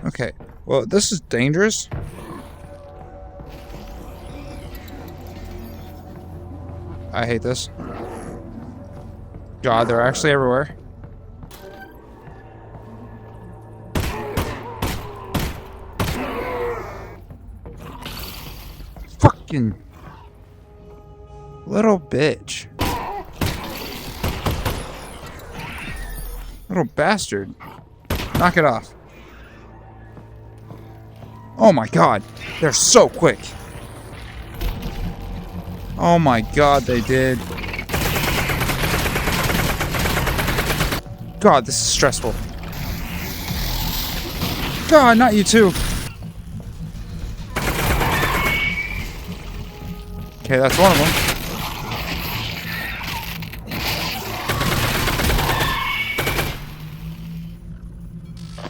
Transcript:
Okay. Well, this is dangerous. I hate this. God, they're actually everywhere. Fucking little bitch. Little bastard. Knock it off. Oh my god. They're so quick. Oh my god, they did. God, this is stressful. God, not you too. Okay, that's one of them.